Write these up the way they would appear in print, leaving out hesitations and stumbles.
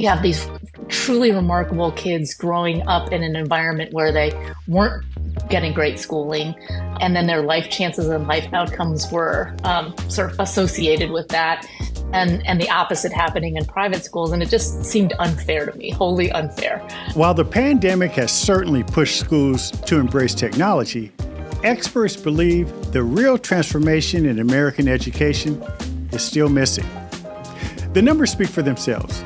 you have these truly remarkable kids growing up in an environment where they weren't getting great schooling, and then their life chances and life outcomes were sort of associated with that, and the opposite happening in private schools. And it just seemed unfair to me, wholly unfair. While the pandemic has certainly pushed schools to embrace technology, experts believe the real transformation in American education is still missing. The numbers speak for themselves.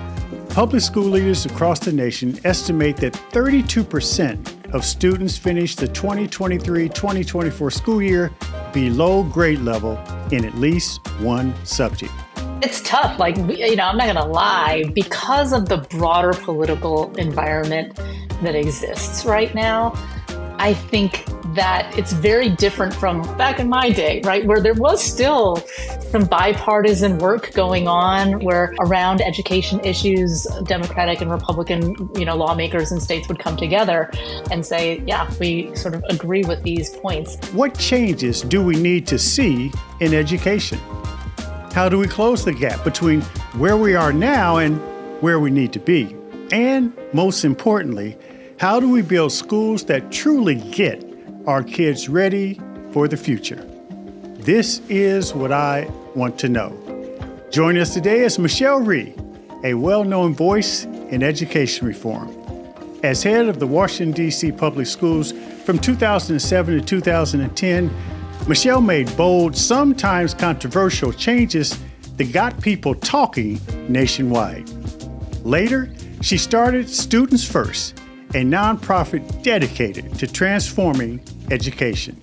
Public school leaders across the nation estimate that 32% of students finish the 2023-2024 school year below grade level in at least one subject. It's tough. I'm not going to lie, because of the broader political environment that exists right now, I think that it's very different from back in my day, right, where there was still some bipartisan work going on, where around education issues, Democratic and Republican, lawmakers in states would come together and say, yeah, we sort of agree with these points. What changes do we need to see in education? How do we close the gap between where we are now and where we need to be? And most importantly, how do we build schools that truly get our kids ready for the future? This is what I want to know. Joining us today is Michelle Rhee, a well-known voice in education reform. As head of the Washington D.C. public schools from 2007 to 2010, Michelle made bold, sometimes controversial changes that got people talking nationwide. Later, she started Students First, a nonprofit dedicated to transforming education.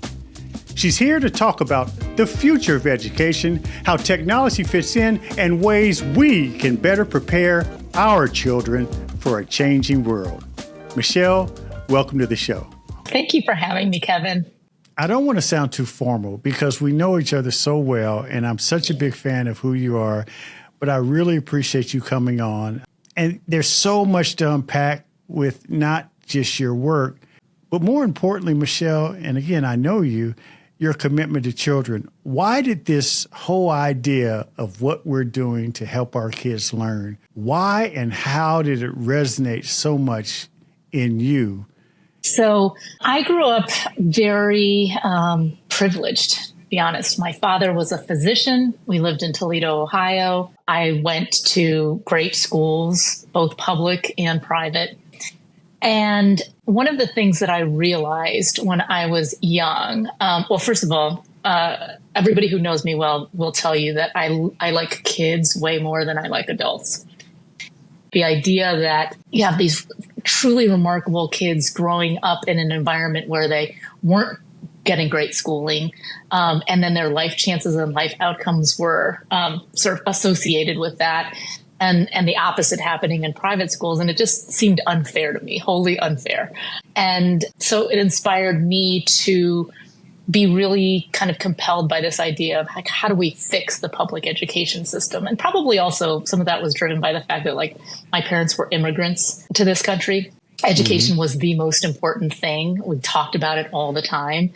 She's here to talk about the future of education, how technology fits in, and ways we can better prepare our children for a changing world. Michelle, welcome to the show. Thank you for having me, Kevin. I don't want to sound too formal because we know each other so well, and I'm such a big fan of who you are, but I really appreciate you coming on. And there's so much to unpack with not just your work, but more importantly, Michelle, and again, I know you, your commitment to children. Why did this whole idea of what we're doing to help our kids learn, why and how did it resonate so much in you? So I grew up very privileged, to be honest. My father was a physician. We lived in Toledo, Ohio. I went to great schools, both public and private. And one of the things that I realized when I was young, first of all, everybody who knows me well will tell you that I like kids way more than I like adults. The idea that you have these truly remarkable kids growing up in an environment where they weren't getting great schooling, and then their life chances and life outcomes were sort of associated with that, and the opposite happening in private schools. And it just seemed unfair to me, wholly unfair. And so it inspired me to be really kind of compelled by this idea of how do we fix the public education system? And probably also some of that was driven by the fact that my parents were immigrants to this country. Education was the most important thing. We talked about it all the time.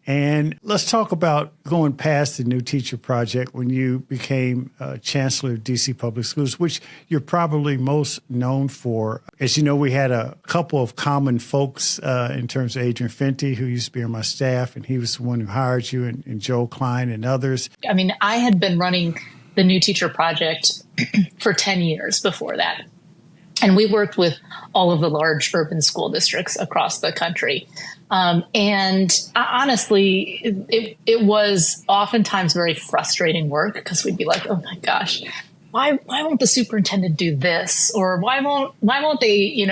And let's talk about going past the New Teacher Project when you became Chancellor of D.C. Public Schools, which you're probably most known for. As you know, we had a couple of common folks in terms of Adrian Fenty, who used to be on my staff, and he was the one who hired you, and Joe Klein and others. I mean, I had been running the New Teacher Project for 10 years before that. And we worked with all of the large urban school districts across the country. And honestly, it was oftentimes very frustrating work because we'd be like, oh my gosh, why won't the superintendent do this? Or why won't they,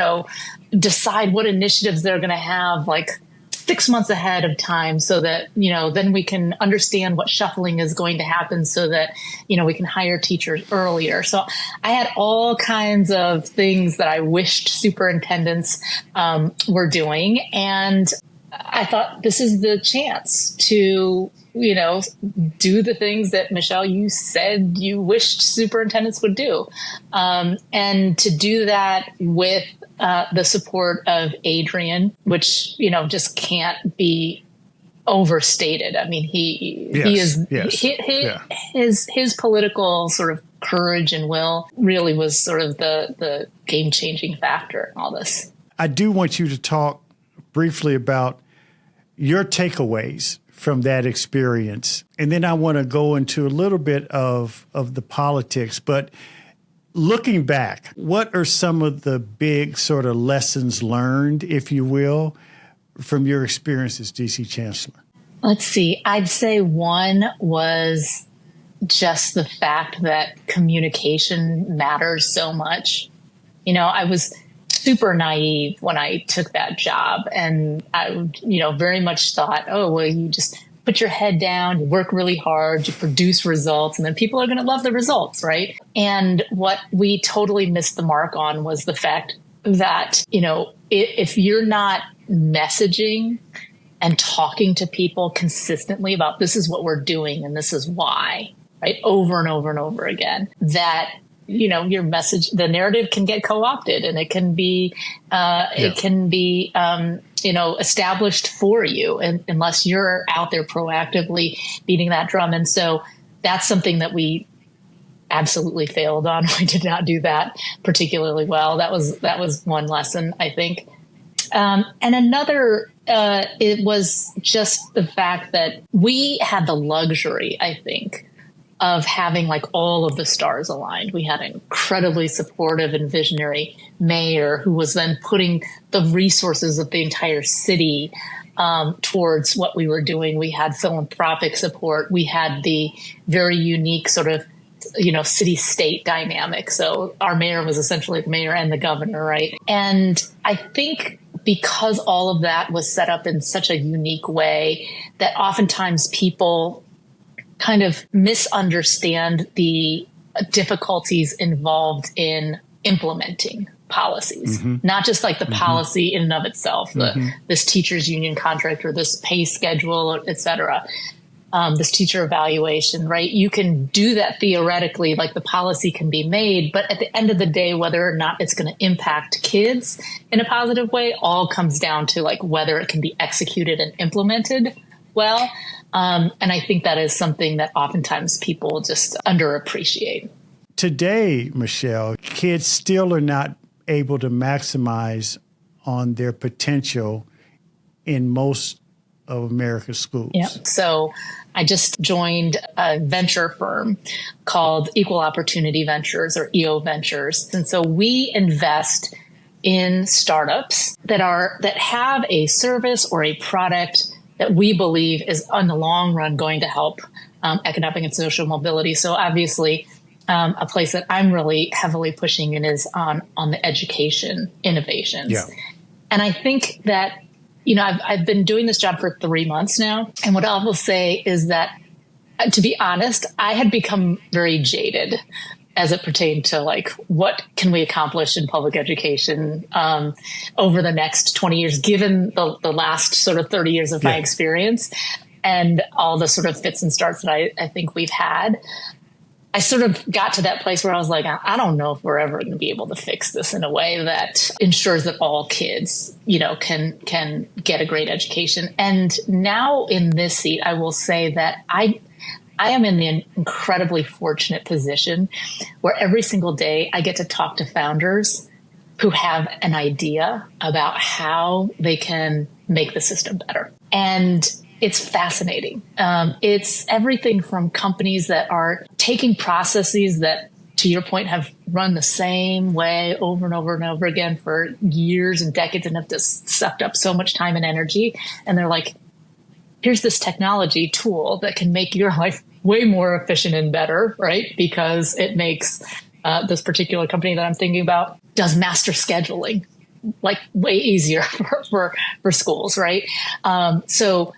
decide what initiatives they're going to have 6 months ahead of time so that, then we can understand what shuffling is going to happen so that, we can hire teachers earlier. So I had all kinds of things that I wished superintendents were doing. And I thought this is the chance to, do the things that, Michelle, you said you wished superintendents would do. And to do that with the support of Adrian, which, just can't be overstated. I mean, his political sort of courage and will really was sort of the game-changing factor in all this. I do want you to talk briefly about your takeaways from that experience. And then I want to go into a little bit of the politics. But looking back, what are some of the big sort of lessons learned, if you will, from your experience as D.C. Chancellor? Let's see. I'd say one was just the fact that communication matters so much. I was super naive when I took that job, and I, very much thought, oh, well, you just put your head down, you work really hard, you produce results, and then people are going to love the results, right? And what we totally missed the mark on was the fact that, if you're not messaging and talking to people consistently about this is what we're doing and this is why, right, over and over and over again, that your message, the narrative can get co-opted, and it can be established for you, and unless you're out there proactively beating that drum. And so that's something that we absolutely failed on. We did not do that particularly well. That was one lesson, I think. And another, it was just the fact that we had the luxury, I think, of having like all of the stars aligned. We had an incredibly supportive and visionary mayor who was then putting the resources of the entire city towards what we were doing. We had philanthropic support. We had the very unique sort of, city-state dynamic. So our mayor was essentially the mayor and the governor, right? And I think because all of that was set up in such a unique way that oftentimes people kind of misunderstand the difficulties involved in implementing policies, not just like the policy in and of itself, this teachers union contract or this pay schedule, et cetera, this teacher evaluation, right? You can do that theoretically, like the policy can be made, but at the end of the day, whether or not it's going to impact kids in a positive way, all comes down to like whether it can be executed and implemented well. And I think that is something that oftentimes people just underappreciate. Today, Michelle, kids still are not able to maximize on their potential in most of America's schools. Yeah. So I just joined a venture firm called Equal Opportunity Ventures, or EO Ventures. And so we invest in startups that have a service or a product that we believe is in the long run going to help economic and social mobility. So obviously, a place that I'm really heavily pushing in is on the education innovations. Yeah. And I think that, I've been doing this job for 3 months now. And what I will say is that, to be honest, I had become very jaded as it pertained to like, what can we accomplish in public education over the next 20 years, given the last sort of 30 years of my experience and all the sort of fits and starts that I think we've had. I sort of got to that place where I was like, I don't know if we're ever going to be able to fix this in a way that ensures that all kids, can get a great education. And now in this seat, I will say that I am in the incredibly fortunate position where every single day I get to talk to founders who have an idea about how they can make the system better. And it's fascinating. It's everything from companies that are taking processes that, to your point, have run the same way over and over and over again for years and decades and have just sucked up so much time and energy. And they're like, here's this technology tool that can make your life way more efficient and better, right? Because it makes this particular company that I'm thinking about does master scheduling like way easier for schools, right? So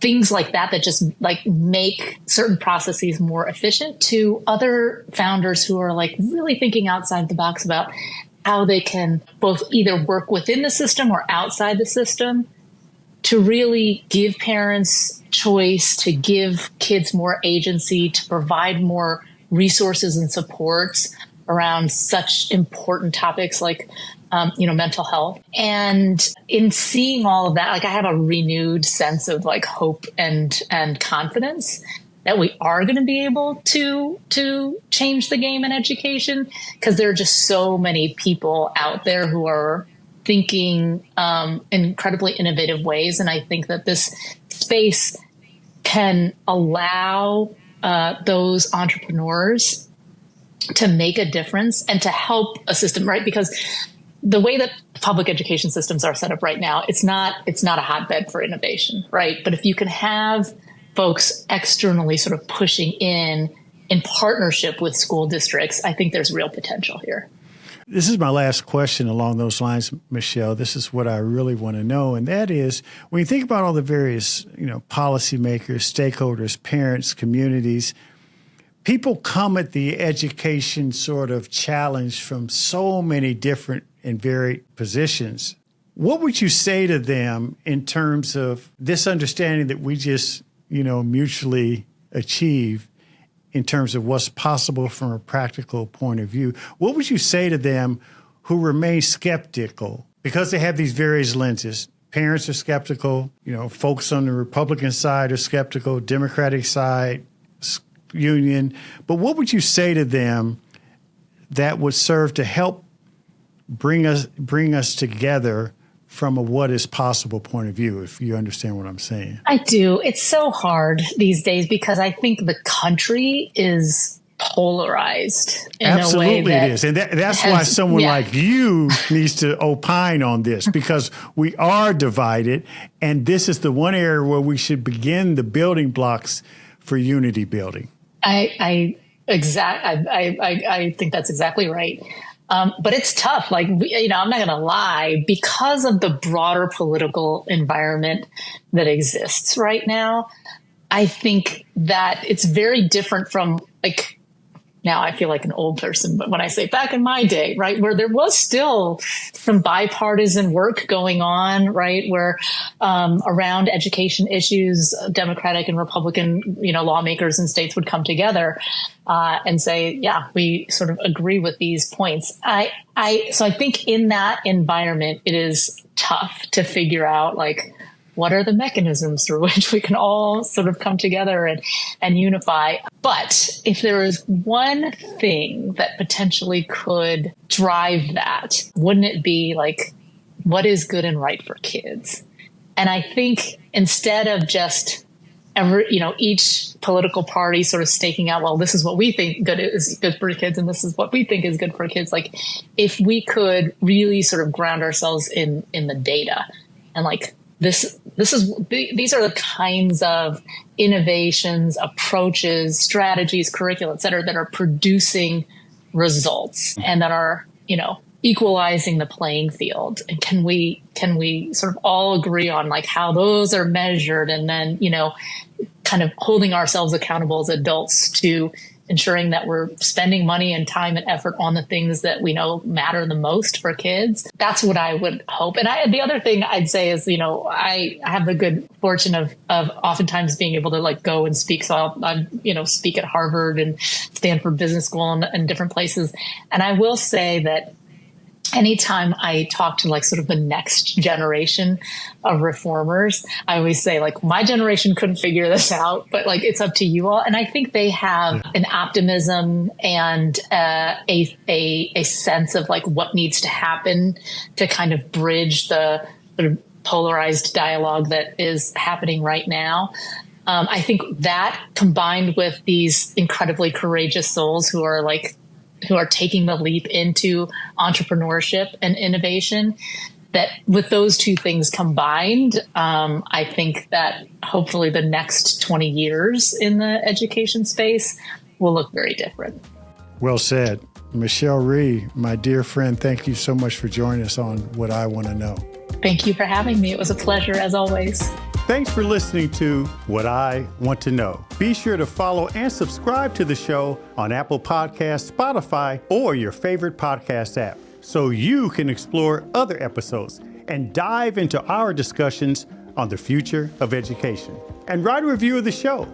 things like that just like make certain processes more efficient, to other founders who are like really thinking outside the box about how they can both either work within the system or outside the system to really give parents choice, to give kids more agency, to provide more resources and supports around such important topics like mental health. And in seeing all of that, like I have a renewed sense of like hope and confidence that we are going to be able to change the game in education, because there are just so many people out there who are thinking in incredibly innovative ways. And I think that this space can allow those entrepreneurs to make a difference and to help a system, right? Because the way that public education systems are set up right now, it's not a hotbed for innovation, right? But if you can have folks externally sort of pushing in partnership with school districts, I think there's real potential here. This is my last question along those lines, Michelle. This is what I really want to know. And that is, when you think about all the various, policymakers, stakeholders, parents, communities, people come at the education sort of challenge from so many different and varied positions. What would you say to them in terms of this understanding that we just, mutually achieve in terms of what's possible from a practical point of view? What would you say to them who remain skeptical because they have these various lenses? Parents are skeptical, folks on the Republican side are skeptical, Democratic side, union. But what would you say to them that would serve to help bring us together from a what is possible point of view, if you understand what I'm saying? I do. It's so hard these days because I think the country is polarized in Absolutely a way that it is. And that's why someone like you needs to opine on this, because we are divided. And this is the one area where we should begin the building blocks for unity building. I think that's exactly right. But it's tough. Like, I'm not going to lie, because of the broader political environment that exists right now. I think that it's very different from now I feel like an old person, but when I say back in my day, right, where there was still some bipartisan work going on, right, where around education issues, Democratic and Republican, lawmakers in states would come together and say, yeah, we sort of agree with these points. So I think in that environment, it is tough to figure out what are the mechanisms through which we can all sort of come together and unify. But if there is one thing that potentially could drive that, wouldn't it be what is good and right for kids? And I think instead of just each political party sort of staking out, well, this is what we think is good for kids and this is what we think is good for kids. If we could really sort of ground ourselves in the data and these are the kinds of innovations, approaches, strategies, curricula, et cetera, that are producing results and that are, equalizing the playing field. And can we sort of all agree on how those are measured, and then, kind of holding ourselves accountable as adults to ensuring that we're spending money and time and effort on the things that we know matter the most for kids. That's what I would hope. And the other thing I'd say is, I have the good fortune of oftentimes being able to go and speak. So I'll speak at Harvard and Stanford Business School and different places. And I will say that anytime I talk to sort of the next generation of reformers, I always say my generation couldn't figure this out, but it's up to you all. And I think they have an optimism and a sense of what needs to happen to kind of bridge the sort of polarized dialogue that is happening right now. I think that combined with these incredibly courageous souls who are taking the leap into entrepreneurship and innovation, that with those two things combined, I think that hopefully the next 20 years in the education space will look very different. Well said. Michelle Rhee, my dear friend, thank you so much for joining us on What I Want to Know. Thank you for having me. It was a pleasure as always. Thanks for listening to What I Want to Know. Be sure to follow and subscribe to the show on Apple Podcasts, Spotify, or your favorite podcast app so you can explore other episodes and dive into our discussions on the future of education. And write a review of the show.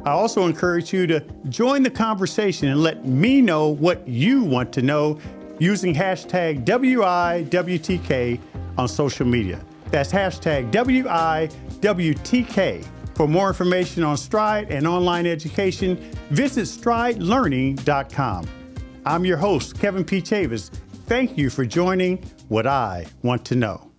I also encourage you to join the conversation and let me know what you want to know using hashtag WIWTK on social media. That's hashtag WIWTK For more information on Stride and online education, visit stridelearning.com. I'm your host, Kevin P. Chavous. Thank you for joining What I Want to Know.